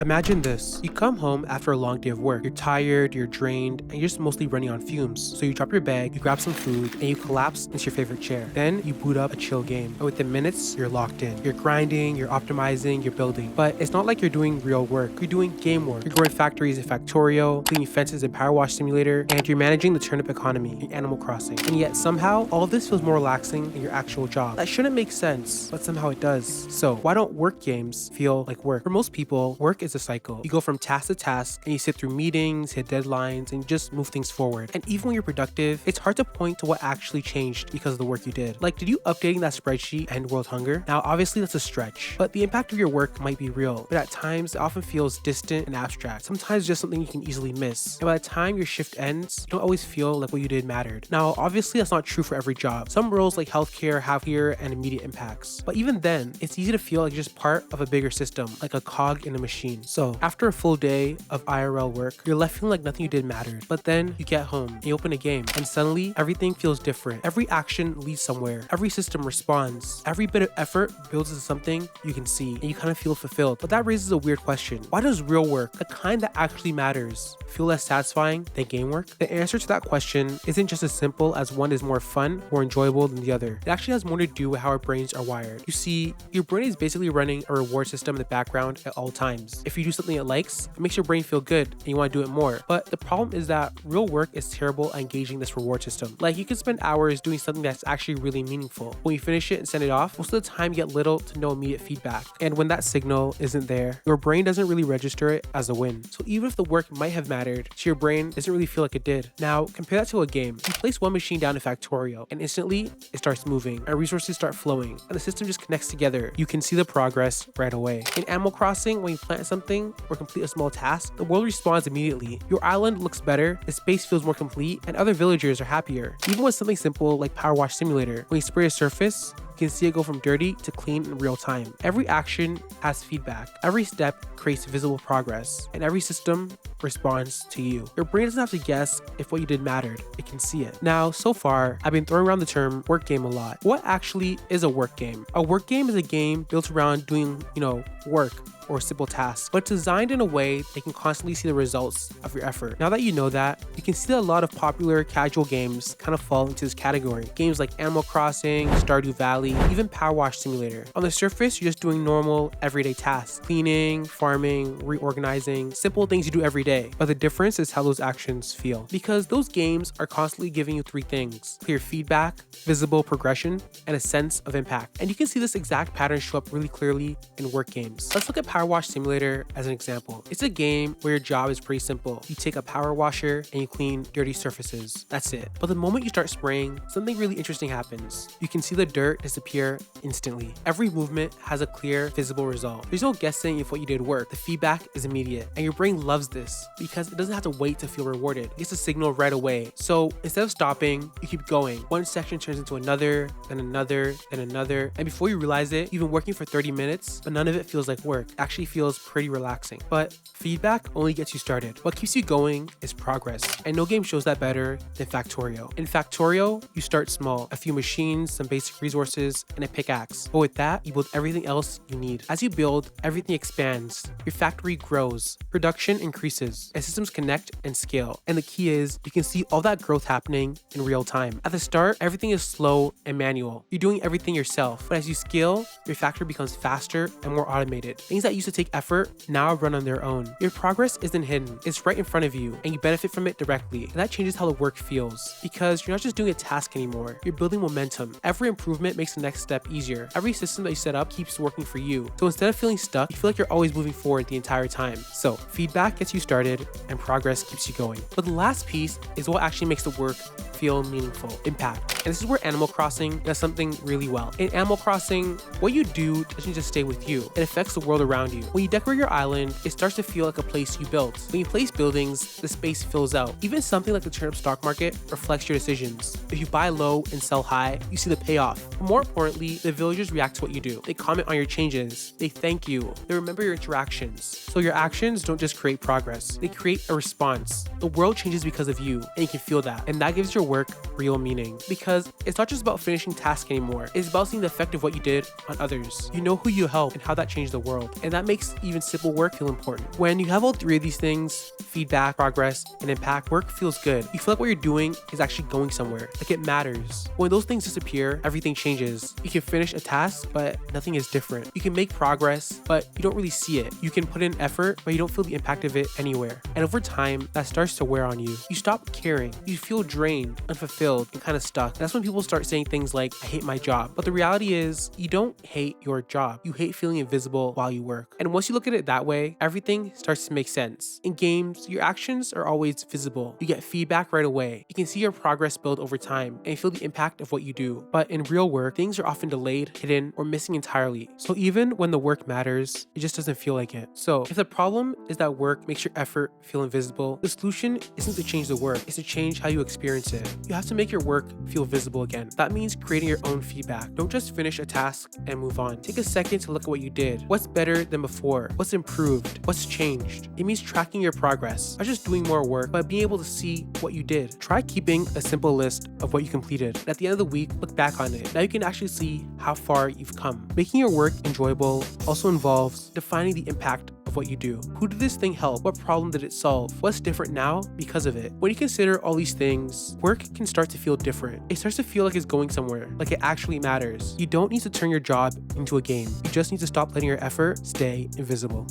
Imagine this. You come home after a long day of work. You're tired, you're drained, and you're just mostly running on fumes. So you drop your bag, you grab some food, and you collapse into your favorite chair. Then you boot up a chill game. And within minutes, you're locked in. You're grinding, you're optimizing, you're building. But it's not like you're doing real work. You're doing game work. You're growing factories in Factorio, cleaning fences in PowerWash Simulator, and you're managing the turnip economy in Animal Crossing. And yet somehow, all of this feels more relaxing than your actual job. That shouldn't make sense, but somehow it does. So why don't work games feel like work? For most people, work is a cycle. You go from task to task and you sit through meetings, hit deadlines, and you just move things forward. And even when you're productive, it's hard to point to what actually changed because of the work you did. Like, did you updating that spreadsheet end world hunger? Now, obviously that's a stretch, but the impact of your work might be real. But at times, it often feels distant and abstract. Sometimes just something you can easily miss. And by the time your shift ends, you don't always feel like what you did mattered. Now, obviously that's not true for every job. Some roles like healthcare have clear and immediate impacts. But even then, it's easy to feel like you're just part of a bigger system, like a cog in a machine. So after a full day of IRL work, you're left feeling like nothing you did mattered. But then you get home, you open a game, and suddenly everything feels different. Every action leads somewhere. Every system responds. Every bit of effort builds into something you can see, and you kind of feel fulfilled. But that raises a weird question. Why does real work, the kind that actually matters, feel less satisfying than game work? The answer to that question isn't just as simple as one is more fun or enjoyable than the other. It actually has more to do with how our brains are wired. You see, your brain is basically running a reward system in the background at all times. If you do something it likes, it makes your brain feel good and you want to do it more. But the problem is that real work is terrible at engaging this reward system. Like, you can spend hours doing something that's actually really meaningful. When you finish it and send it off, most of the time you get little to no immediate feedback. And when that signal isn't there, your brain doesn't really register it as a win. So even if the work might have mattered, to your brain doesn't really feel like it did. Now, compare that to a game. You place one machine down in Factorio and instantly it starts moving and resources start flowing and the system just connects together. You can see the progress right away. In Animal Crossing, when you plant something or complete a small task, the world responds immediately. Your island looks better, the space feels more complete, and other villagers are happier. Even with something simple like PowerWash Simulator, when you spray a surface, you can see it go from dirty to clean in real time. Every action has feedback. Every step creates visible progress, and every system responds to you. Your brain doesn't have to guess if what you did mattered. It can see it. Now, so far, I've been throwing around the term work game a lot. What actually is a work game? A work game is a game built around doing, work or simple tasks, but designed in a way they can constantly see the results of your effort. Now that you know that, you can see that a lot of popular casual games kind of fall into this category. Games like Animal Crossing, Stardew Valley, even PowerWash Simulator. On the surface, you're just doing normal, everyday tasks. Cleaning, farming, reorganizing, simple things you do every day. But the difference is how those actions feel. Because those games are constantly giving you three things: clear feedback, visible progression, and a sense of impact. And you can see this exact pattern show up really clearly in work games. Let's look at PowerWash Simulator as an example. It's a game where your job is pretty simple. You take a power washer and you clean dirty surfaces. That's it. But the moment you start spraying, something really interesting happens. You can see the dirt disappear instantly. Every movement has a clear, visible result. There's no guessing if what you did worked. The feedback is immediate. And your brain loves this because it doesn't have to wait to feel rewarded. It gets a signal right away. So instead of stopping, you keep going. One section turns into another, then another, then another. And before you realize it, you've been working for 30 minutes, but none of it feels like work. It actually feels pretty relaxing. But feedback only gets you started. What keeps you going is progress. And no game shows that better than Factorio. In Factorio, you start small. A few machines, some basic resources, and a pickaxe. But with that, you build everything else you need. As you build, everything expands. Your factory grows. Production increases. And systems connect and scale. And the key is, you can see all that growth happening in real time. At the start, everything is slow and manual. You're doing everything yourself. But as you scale, your factory becomes faster and more automated. Things that used to take effort now run on their own. Your progress isn't hidden. It's right in front of you, and you benefit from it directly. And that changes how the work feels, because you're not just doing a task anymore. You're building momentum. Every improvement makes the next step easier. Every system that you set up keeps working for you. So instead of feeling stuck, you feel like you're always moving forward the entire time. So feedback gets you started, and progress keeps you going. But the last piece is what actually makes the work feel meaningful: impact. And this is where Animal Crossing does something really well. In Animal Crossing, what you do doesn't just stay with you. It affects the world around you. When you decorate your island, it starts to feel like a place you built. When you place buildings, the space fills out. Even something like the turnip stock market reflects your decisions. If you buy low and sell high, you see the payoff. But more importantly, the villagers react to what you do. They comment on your changes. They thank you. They remember your interactions. So your actions don't just create progress. They create a response. The world changes because of you, and you can feel that. And that gives your work real meaning, because it's not just about finishing tasks anymore. It's about seeing the effect of what you did on others. You know who you help and how that changed the world, and that makes even simple work feel important. When you have all three of these things, feedback, progress, and impact, work feels good. You feel like what you're doing is actually going somewhere, like it matters. When those things disappear, everything changes. You can finish a task, but nothing is different. You can make progress, but you don't really see it. You can put in effort, but you don't feel the impact of it anywhere. And over time, that starts to wear on you. You stop caring. You feel drained, unfulfilled, and kind of stuck. That's when people start saying things like, I hate my job. But the reality is, you don't hate your job. You hate feeling invisible while you work. And once you look at it that way, everything starts to make sense. In games, your actions are always visible. You get feedback right away. You can see your progress build over time and feel the impact of what you do. But in real work, things are often delayed, hidden, or missing entirely. So even when the work matters, it just doesn't feel like it. So if the problem is that work makes your effort feel invisible, the solution isn't to change the work, it's to change how you experience it. You have to make your work feel visible again. That means creating your own feedback. Don't just finish a task and move on. Take a second to look at what you did. What's better than before? What's improved? What's changed? It means tracking your progress, not just doing more work, but being able to see what you did. Try keeping a simple list of what you completed. And at the end of the week, look back on it. Now you can actually see how far you've come. Making your work enjoyable also involves defining the impact of what you do. Who did this thing help? What problem did it solve? What's different now because of it? When you consider all these things, work can start to feel different. It starts to feel like it's going somewhere, like it actually matters. You don't need to turn your job into a game. You just need to stop letting your effort stay invisible.